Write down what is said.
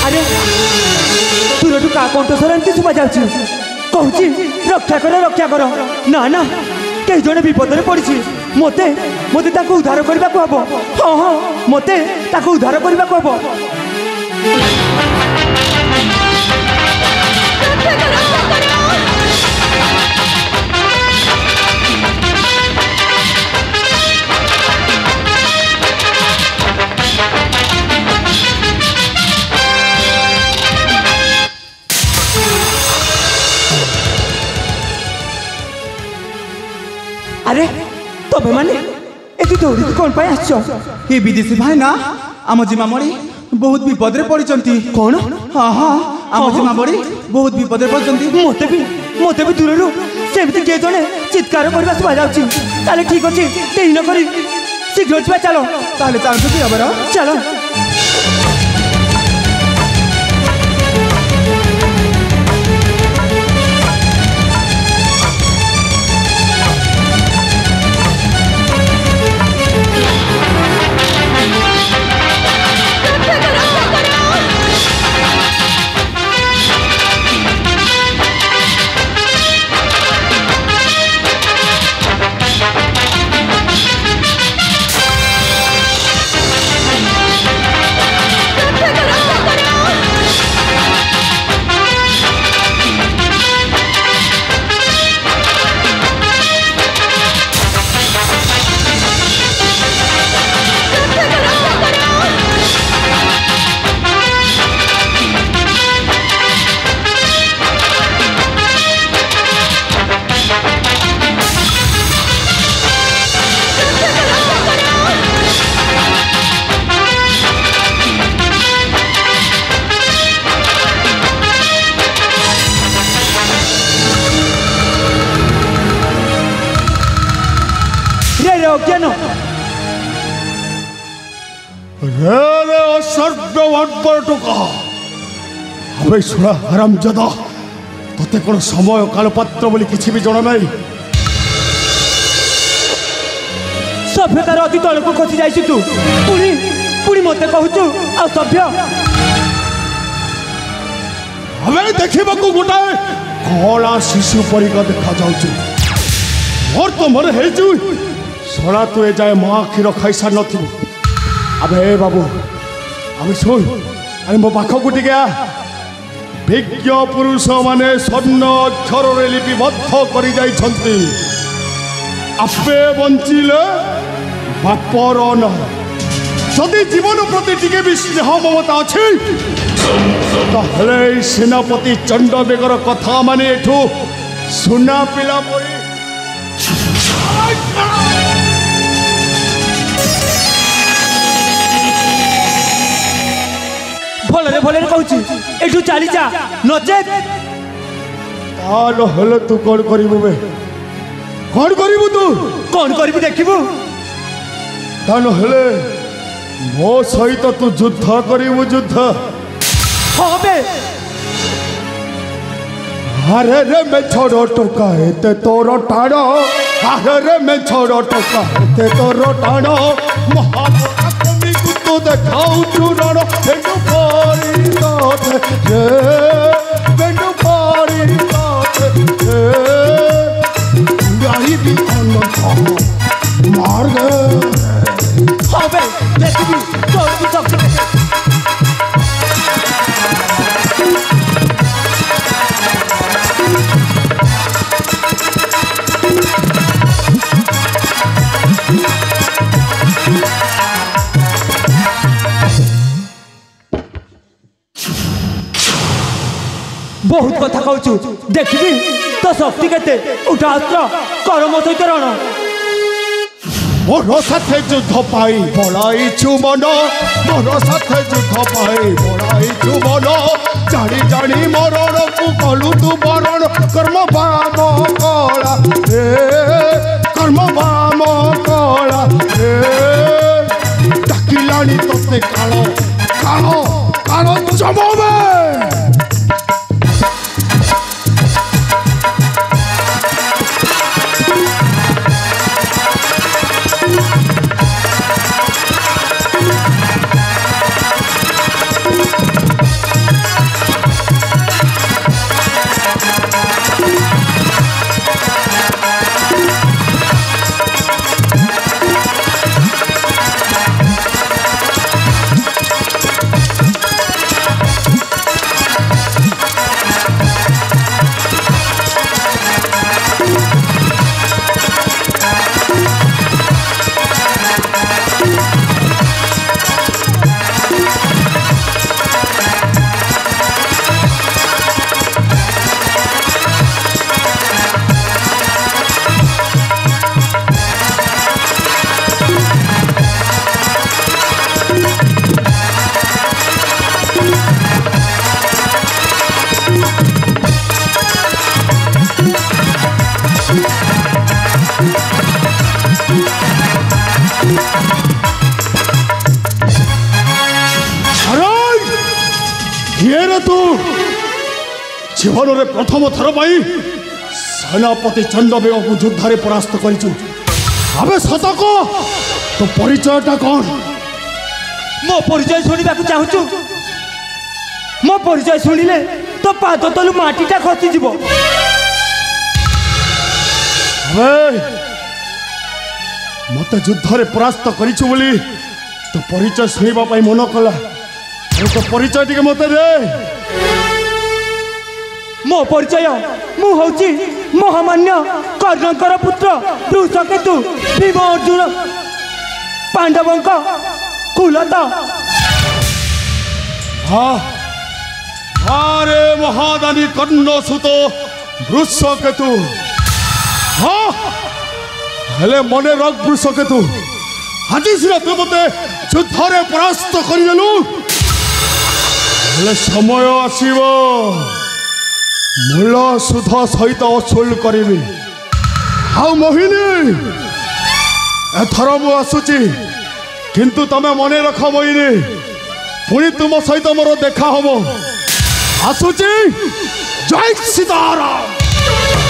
अरे दूर का कंठस्वर एमती शुभा जा कहूँ रक्षा कर ना ना कई जड़े विपद में पड़ी मते मते उद्धार करने को हम हाँ हाँ मते उद्धार करने को हम अरे तबे माने एति दौड़ी कौन पाए आछो ये विदेशी भाई ना आम जिमा मड़ी बहुत विपद रे पड़िचंती कौन हाँ हाँ आम जिमा मड़ी बहुत विपद रे पड़िचंती मते भी दूररू सेमती के जने चित्कार करबा सुबा जाउची ताले ठीक अछि देई न करी शीघ्र छिबा चलो ताले चल छी अबरा चलो ज्ञान अबे सुना हराम जदा तोते कौन समय काल पात्र बोली किसी भी जଣା नहीं सभ्यतार अति तल को खसी जाइछु तू पुणी पुणी मते कहूचु आ सभ्य हमें देखा गोटाए कला शिशु परिका देखा जाऊँ मोर तो मन है सला तु ए जाए माँ क्षीर खाई सारी नु अब हे बाबू अभी शुण अरे मो पाख को टिके विज्ञ पुरुष माने स्वर्ण अक्षर लिपिबद्ध कर आपे बंचिले बापर न जदि जीवन प्रति टिके भी स्नेह ममता अच्छी सेनापति चंडबेगर कथा माने एठू सुना पिला परी भलरे भलरे कहूची एठू चली जा नचेत ताल हले तू कौन करिबु बे कौन करिबु तू कौन करिबि देखिबु ताल हले मो सहित तू युद्ध करिबु युद्ध हाँ बे अरे रे मैं छोड़ो टोका हेते तोरो टाणो अरे रे मैं छोड़ो टोका हेते तोरो टाणो महाबोरा कमी कुत्तो देखाऊ चूराणो हेटू पारी ताते रे हेटू पारी ताते रे गाड़ी भी अनंत मार गए हाँ बे देखिबि तो सब बहुत कथा कहूँ देखी तो शक्ति केते उठा अस्त्र कर्म सहित रण मोर साथे युद्ध पाई बड़ाईछु मन मोर साथे युद्ध पाई बड़ाईछु मन जानी जानी मरण को कलु तू बरण कर्म बाम कला रे कर्म बाम कला रे डाकिलानी तोते कालो कालो कालो जमवे କିଏ ରେ ତୁ ଜୀବନରେ ପ୍ରଥମ ଥର ପାଇଁ ସେନାପତି ଚଣ୍ଡବେଗକୁ ଯୁଦ୍ଧରେ ପରାସ୍ତ କରିଛୁ ଆବେ ସତ କହ ତୋ ପରିଚୟଟା କ'ଣ ମୋ ପରିଚୟ ଶୁଣିବାକୁ ଚାହୁଁଛୁ ମୋ ପରିଚୟ ଶୁଣିଲେ ତୋ ପାଦ ତଳୁ ମାଟିଟା ଖସିଯିବ ମତେ ଯୁଦ୍ଧରେ ପରାସ୍ତ କରିଛୁ ବୋଲି ତୋ ପରିଚୟ ଶୁଣିବା ପାଇଁ ମନ କଲା ତୋ ପରିଚୟ ଟିକେ ମତେ ଦେ ମୋ ପରିଚୟ ମୁଁ ହଉଛି ମହାମାନ୍ୟ କର୍ଣ୍ଣଙ୍କର ପୁତ୍ର ବୃଷକେତୁ ଭୀମ ଅର୍ଜୁନ ପାଣ୍ଡବଙ୍କ କୁଲତ ଆରେ ମହାଦାନୀ କର୍ଣ୍ଣ ସୁତ ବୃଷକେତୁ ହେଲେ ମନେ ରଖ ବୃଷକେତୁ ଆଜି ସିନା ତୁ ମତେ ଯୁଦ୍ଧରେ ପରାସ୍ତ କରିଦେଲୁ ହେଲେ ସମୟ ଆସିବ ମୂଳ ସୁଧ ସହିତ ଅସୁଲ କରିବି ଆଉ ମୋହିନୀ ଏଥର ମୁଁ ଆସୁଛି କିନ୍ତୁ ତମେ ମନେ ରଖ ମୋହିନୀ ପୁଣି ତୁମ ସହିତ ମୋର ଦେଖା ହବ ଆସୁଛି ଜୟ ସୀତାରାମ